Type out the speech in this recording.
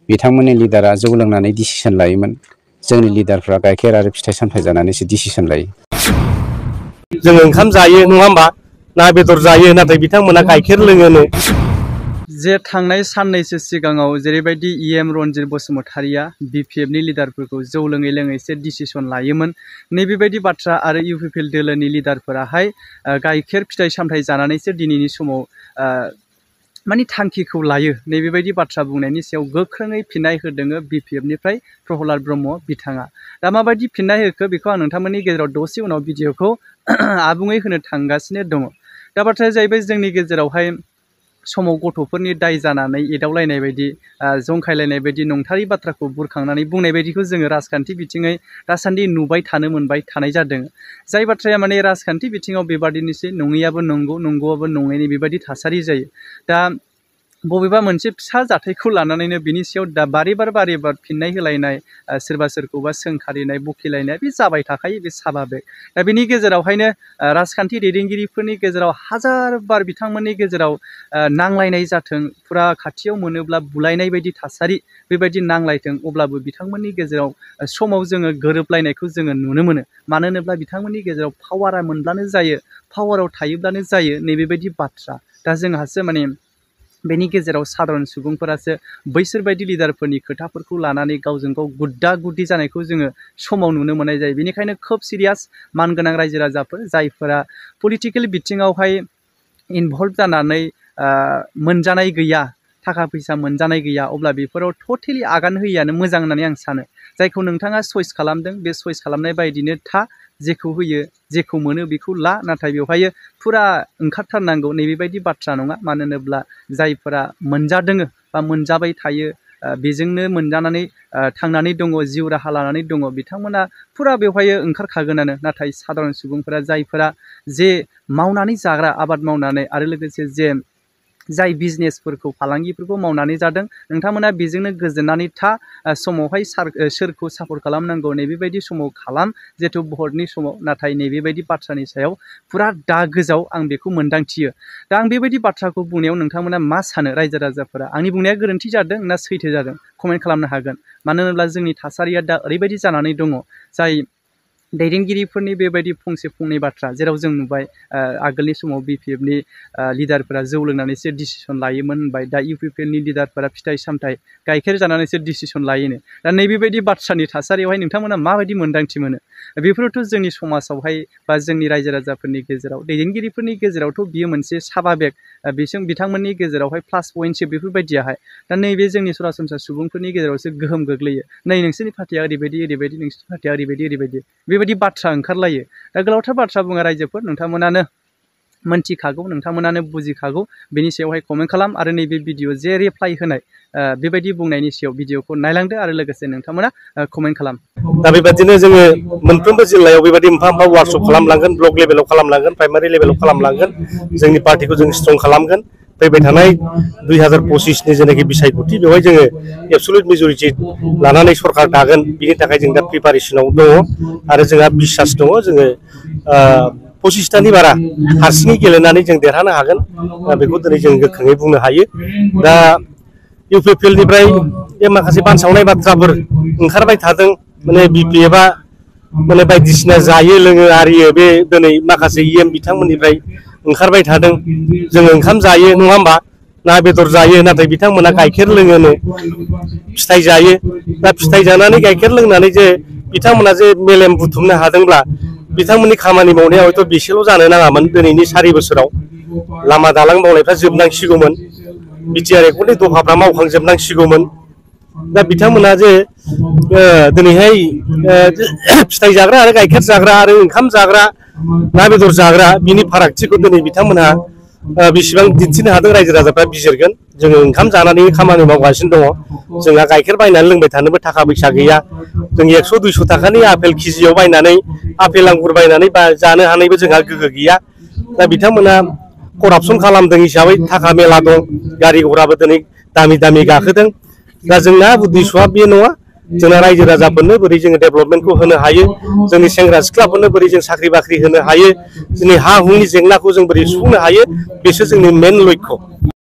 बिथांमोननि लिडारा जौ लोंनानै डिसिसन लायोमोन जोंनि लिडारफ्रा गाइखेर आरो फिथाइ सामथाइ जानानैसो डिसिसन लायो जों ओंखाम जायो नङा होमबा ना बेदर जायो नाथाय बिथांमोना गाइखेर लोङोनो जे थांनाय साननैसो सिगाङाव जेरैबायदि इएम रनजित बसुमतारिया बिपिएफनि लिडारफोरखौ जौ लोङै लोङैसो डिसिसन लायोमोन नैबेबायदि बाथ्रा आरो इउपिपिएल दोलोनि लिडारफोराहाय गाइखेर फिथाइ सामथाइ जानानैसो दिनैनि समाव मानि थांखिखौ लायो नैबेबायदि बाथ्रा बुंनायनि सायाव गोख्रोङै फिननाय होदों बिपिएफनिफ्राय प्रहलाद ब्रह्म बिथाङा दा माबायदि फिननाय होखो बेखौ आं नोंथांमोननि गेजेराव दसे उनाव भिडिअखौ आबुङै होनो थांगासिनो दङ दा बाथ्राया जाहैबाय जोंनि गेजेरावहाय समाव गथ'फोरनि दाय जानानै एदावलायनाय बायदि जंखायलायनाय बायदि नंथारै बाथ्राखौ बुरखांनानै बुंनाय बायदिखौ जोङो राजखान्थि बिथिङै दासान्दि नुबाय थानो मोनबाय थानाय जादों जाय बाथ्राया माने राजखान्थि बिथिङाव बेबादिनोसै नङैयाबो नंगौ नंगौआबो नङैनि बेबायदि थासारि जायो दा बबेबा मोनसे फिसा जाथायखौ लानानैनो बिनि सायाव दा बारे बार फिननाय होलायनाय सोरबा सोरखौबा सोंखारिनाय बखिलायनाय बे जाबाय थाखायो बे साभाबिक दा बेनि गेजेरावहायनो राजखान्थि दैदेनगिरिफोरनि गेजेराव हाजार बार बिथांमोननि गेजेराव नांलायनाय जाथों फुरा खाथियाव मोनोब्ला बुलायनाय बायदि थासारि बेबायदि नांलायथों अब्लाबो बिथांमोननि गेजेराव समाव जोङो गोरोबलायनायखौ जोङो नुनो मोनो मानो होनोब्ला बिथांमोननि गेजेराव पावारा मोनब्लानो जायो पावाराव थायोब्लानो जायो नैबेबायदि बाथ्रा दा जोंहासो माने बेनि गेजेराव साधारन सुबुंफोरासो बैसोरबायदि लिडारफोरनि खोथाफोरखौ लानानै गावजों गाव गुद्दा गुद्दि जानायखौ जोङो समाव नुनो मोननाय जायो बेनिखायनो खोब सिरियास मानगोनां रायजो राजाफोर जायफोरा पलिटिकेल बिथिङावहाय इनभल्भ जानानै मोनजानाय गैया थाखा फैसा मोनजानाय गैया अब्ला बेफोराव टटेलि आगान होयियानो मोजां होननानै आं सानो जायखौ नोंथाङा चइस खालामदों बे चइस खालामनाय बायदिनो था जेखौ होयो जेखौ मोनो बेखौ ला नाथाय बेवहाय फुरा ओंखारथारनांगौ नैबेबायदि बाथ्रा नङा मानो होनोब्ला जायफोरा मोनजादों बा मोनजाबाय थायो बेजोंनो मोनजानानै थांनानै दङ जिउ राहा लानानै दङ बिथांमोना फुरा बेवहाय ओंखारखागोनानो नाथाय साधारन सुबुंफोरा जायफोरा जे मावनानै जाग्रा आबाद मावनानै आरो लोगोसे जे जाय बिजनेसफोरखौ फालांगिफोरखौ मावनानै जादों नोंथांमोना बेजोंनो गोजोननानै था समावहाय सोरखौ सापर्ट खालामनांगौ नैबेबायदि समाव खालाम जिहेथु भटनि समाव नाथाय नैबेबायदि बाथ्रानि सायाव फुरा दा गोजाव आं बेखौ मोनदांथियो दा आं बेबायदि बाथ्राखौ बुंनायाव नोंथांमोना मा सानो रायजो राजाफोरा आंनि बुंनाया गोरोन्थि जादों ना सैथो जादों कमेन्ट खालामनो हागोन मानो होनोब्ला जोंनि थासारिया दा ओरैबायदि जानानै दङ जाय दैदेनगिरिफोरनि बेबायदि फंसे फंनै बाथ्रा जेराव जों नुबाय आगोलनि समाव बिपिएफनि लिडारफोरा जौ लोंनानैसो डिसिसन लायोमोन होनबाय दा इउपिपिएलनि लिडारफोरा फिथाइ सामथाइ गाइखेर जानानैसो डिसिसन लायोनो दा नैबेबायदि बाथ्रानि थासारियावहाय नोंथांमोना माबायदि मोन्दांथि मोनो बेफोरथ' जोंनि समाजावहाय बा जोंनि रायजो राजाफोरनि गेजेराव दैदेनगिरिफोरनि गेजेरावथ' बियो मोनसे साभाबिक बिथांमोननि गेजेरावहाय प्लास पइन्टसो बेफोरबायदियाहाय दा नैबे जोंनि सरासनस्रा सुबुंफोरनि गेजेरावसो गोहोम गोग्लैयो नै नोंसोरनि पार्टिया ओरैबायदि नोंसोरनि पार्टिया ओरैबायदि बेबायदि बाथ्रा ओंखारलायो दा गोलावथार बाथ्रा बुङो रायजोफोर नोंथांमोनानो मोनथिखागौ नोंथांमोनानो बुजिखागौ बेनि सायावहाय कमेन्ट खालाम आरो नैबे भिडिअ जे रिप्लाइ होनाय बेबायदि बुंनायनि सायाव भिडिअखौ नायलांदो आरो लोगोसे नोंथांमोना कमेन्ट खालाम दा बेबायदिनो जोङो मोनफ्रोमबो जिल्लायाव बेबायदि मोनफा मोनफा वार्कशप खालामलांगोन ब्लक लेभेलाव खालामलांगोन प्राइमारि लेभेलाव खालामलांगोन जोंनि पार्टिखौ जों स्ट्रं खालामगोन फैबाय थानाय 2025नि जेनाखि बिसायख'थि बेवहाय जोङो एबसुलुट मेजरिटि लानानै सरकार दागोन बिनि थाखाय जों दा प्रिपारेसनाव दङ आरो जोंहा बिसास दङ जोङो 25थानि बारा हारसिङै गेलेनानै जों देरहानो हागोन बेखौ दिनै जों गोख्रोङै बुंनो हायो दा इउपिपिएलनिफ्राय बे माखासे बानसावनाय बाथ्राफोर ओंखारबाय थादों माने बिपिएफआ माने बायदिसिना जायो लोङो आरियो बे दिनै माखासे इएम बिथांमोननिफ्राय ओंखारबाय थादों जोङो ओंखाम जायो नङा होमबा ना बेदर जायो नाथाय बिथांमोना गाइखेर लोङोनो फिथाइ जायो दा फिथाइ जानानै गाइखेर लोंनानै जे बिथांमोना जे मेलेम बुथुमनो हादोंब्ला बिथांमोननि खामानि मावनाया हयथ' बेसेल' जानो नाङामोन दिनैनि 4 बोसोराव लामा दालां मावनायफ्रा जोबनांसिगौमोन बिटिआर एकर्डनि दफाफ्रा मावखांजोबनांसिगौमोन दा बिथांमोना जे दिनैहाय फिथाइ जाग्रा आरो गाइखेर जाग्रा आरो ओंखाम जाग्रा ना बेदर जाग्रा बिनि फारागथिखौ दिनै बिथांमोनहा बेसेबां दिन्थिनो हादों रायजो राजाफ्रा बिजिरगोन जोङो ओंखाम जानानै खामानि मावगासिनो दङ जोंहा गाइखेर बायनानै लोंबाय थानोबो थाखा फैसा गैया जों 100-200 थाखानि आपेल केजियाव बायनानै आपेल आंगुर बायनानै जानो हानायबो जोंहा गोहो गैया दा बिथांमोना करापसन खालामदों हिसाबै थाखा मेला दं गारि घराबो दिनै दामि दामि गाखोदों दा जोंना उद्देश्यआ बे नङा जोंना रायजो राजाफोरनो बोरै जोङो डेभेलपमेन्टखौ होनो हायो जोंनि सेंग्रा सिख्लाफोरनो बोरै जों साख्रि बाख्रि होनो हायो जोंनि हा हुनि जेंनाखौ जों बोरै सुफुंनो हायो बेसो जोंनि मेन लक्ष्य